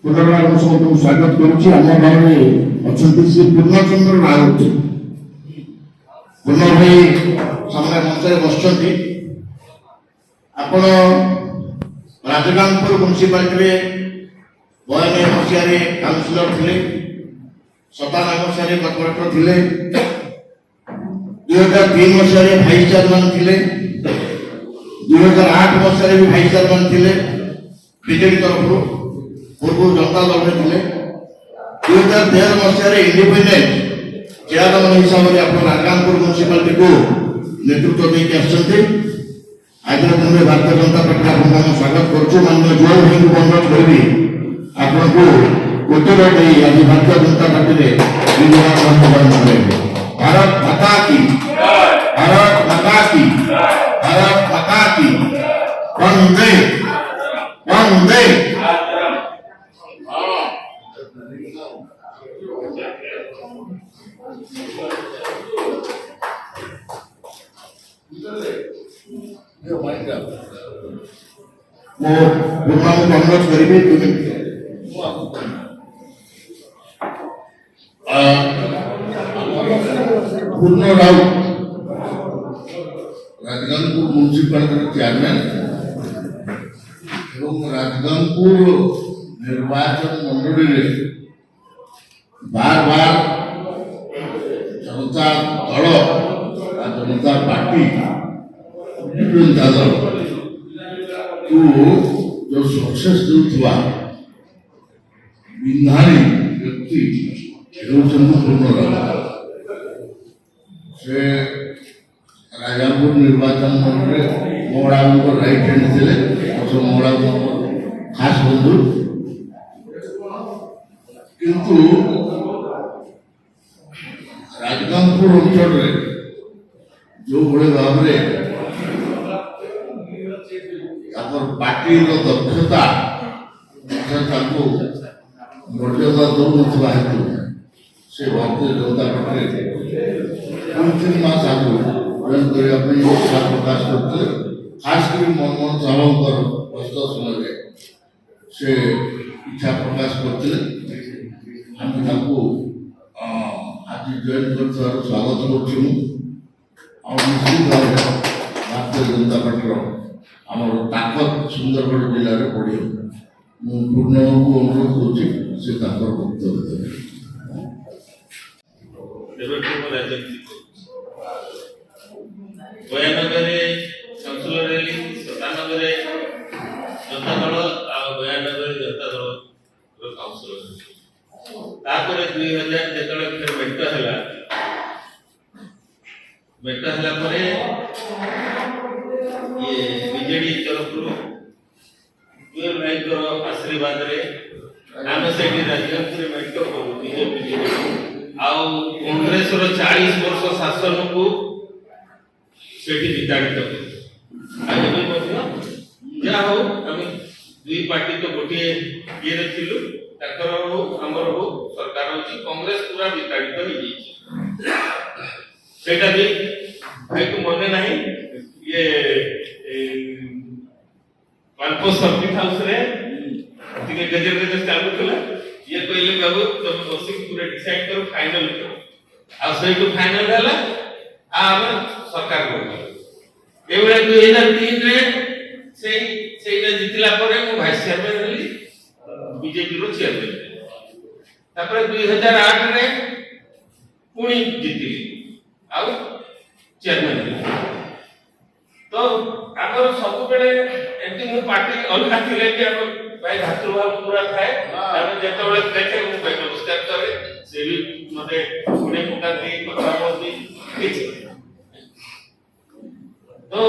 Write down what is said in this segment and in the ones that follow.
पुनर्बार सबको स्वागत करुच्ची आम गाँव में अच्छा श्री पूर्णचंद्र राउत पूर्ण भाई सामने मंच बसुँच आपण राजगांगपुर म्युनिसिपालिटी 92 मसीह काउंसिलर थे 97 मसीह कॉर्पोरेटर थे 2003 मसीह भाइस चेयरमैन थे 2008 मसीह भी भाइस चेयरमैन थे बीजेपी तरफ पूर्व जनता दल में थे 2013 मसीह इंडिपेंडेंट चेयरमैन हिसाब से आप राजगांगपुर म्युनिसिपालिटी को नेतृत्व देते आज दिन में भारतीय जनता पार्टी आप स्वागत करुँ माननीय जो भाई को अनुरोध करी आपन को उत्तर नहीं आज भारतीय जनता पार्टी में भारत माता की भारत माता की भारत माता की वंदे वंदे वो पूर्णा को अनुरोध करेंगे पूर्ण राउत राजगांगपुर म्युनिसिपालिटी चेयरमैन एवं राजगांगपुर निर्वाचन मंडली बार बार जनता दल जनता पार्टी जनता दल को जो सक्सेस दूसवा बिंधानी व्यक्ति पूर्ण राउत से राजापुर निर्वाचन मंडल मोहड़ा राइट हैंड थे मोहड़ा खास बंधु किंतु राजगांगपुर अंचल जो भाई भाव पार्टी दक्षता मर्यादा दौन हेतु से भारतीय जनता पार्टी 2-3 मास आगु जॉइन करने इच्छा प्रकाश करते खासकर मनमोहन साहब गस्त समय से इच्छा प्रकाश करते आज जॉइन कर स्वागत करुँ निश्चित भाव भारतीय जनता पार्टी आम ताकत सुंदरगढ़ जिले में बढ़ी पूर्ण को अनुरोध कर वक्तव्य बयानबे काउंसिलर रैली 97 जनता दल और 92 जनता दल काउंसिलर तापर 2000 जेतले फिर मेट हला परे ये बीजेडी तरफ ट्वेल्व भाई को आशीर्वाद रे आम से राजगांगपुर मेट को बीजेपी आउ कांग्रेस रो 40 वर्ष शासन को सेठी विताड़ित जा हो आम दुई पार्टी तो गोटे ये रखिलु ताकर हो हमर हो सरकार हो कांग्रेस पूरा विताड़ित हो जाई सेटा भी भाई को मने नहीं ये पाल्पो सर्किट हाउस रे तिके गजर चालू कला ये कहले बाबू तुम बसी पूरा डिसाइड करो फाइनल करो आ सेटू फाइनल होला आ हम सरकार को एवळे 2003 रे सेटा जितला परे मु भाइस चेयरमैन हली बीजेपी रो चेयरमैन तापर 2008 रे पुणी जितली आ चेयरमैन तो आगर सब बेले एंटी मु पार्टी अलगा थिले कि हम भाई भातृभाव पूरा थाए हम जेतबेले देखे मु भाई नमस्कार करे से भी मते पुणे पुका दी कथा बोलती ठीक तो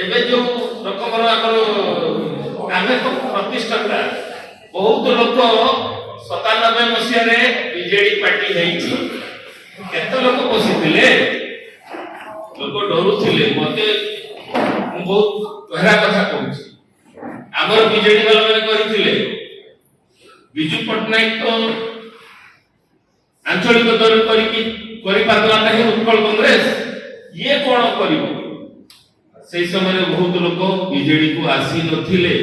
एबे जो रकम आगर आमे तो प्रतिष्ठा बहुत लोक 97 मसीह रे बीजेडी पार्टी हेइची केते लोक बसिथिले लोक डरुथिले मते बहुत गहरा कथा कहूची हमर बीजेडी वाला माने कहिथिले बिजू पटनायक तो आंचलिक दल करी पातला नहीं उत्कल कांग्रेस ये कौन करिवो से समय बहुत लोक बीजेडी को आसी नथिले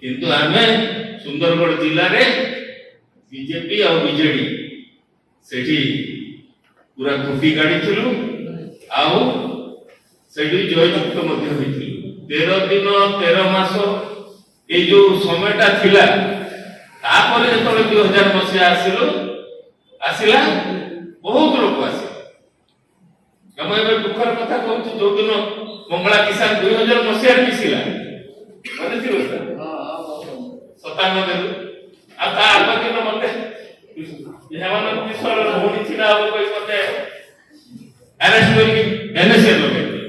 किंतु आमे ସୁନ୍ଦରଗଡ଼ ଜିଲ୍ଲାରେ ବିଜେପି ଆଉ ବିଜେଡି ସେଠି ପୁରା ଖୁଣ୍ଟି କାଢିଥିଲୁ ଆଉ ସେଠି ଜୟଯୁକ୍ତ ମଧ୍ୟ ହେଇଥିଲୁ। 13 ଦିନ 13 ମାସ ଏଇ ଯୋଉ ସମୟଟା ଥିଲା। ତାପରେ ଯେତେବେଳେ 2000 ମସିହା ଆସିଲା ବହୁତ ଲୋକ ଆସିଲେ। ଆମେ ଏବେ ଦୁଃଖର କଥା କହୁଛୁ, ଯୋଉଦିନ ମଙ୍ଗଳା କିଷାନ 2000 ମସିହାରେ ମିଶିଲା ମନେ ଥିବ 97 ଆଉ ତା ଆଗ ଦିନ ମତେ ହେମାନନ୍ଦ ବିଶ୍ୱାଳ ଭଉଣୀ ଛିଡା ହବ କହି ମତେ ଆରେଷ୍ଟ କରିକି ଏନଏସଏ ଲଗେଇଥିଲେ।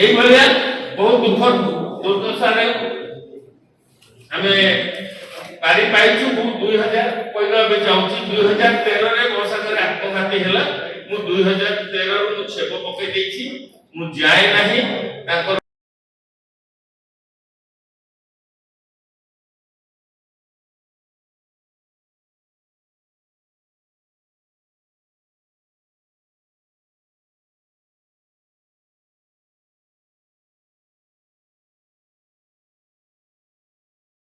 এইভাবে বহু দুঃখ দুর্দশারে আমি পারি পাইছু। মু 2000 কইলাবে যাউছি 2013 রে ମୋ ସାଙ୍ଗରେ ଆତ୍ମଘାତୀ ହେଲା। ମୁଁ 2013 ରୁ ଛେପ ପକେଇ ଦେଇଛି। ମୁଁ ଯାଏ ନାହିଁ ତାଙ୍କର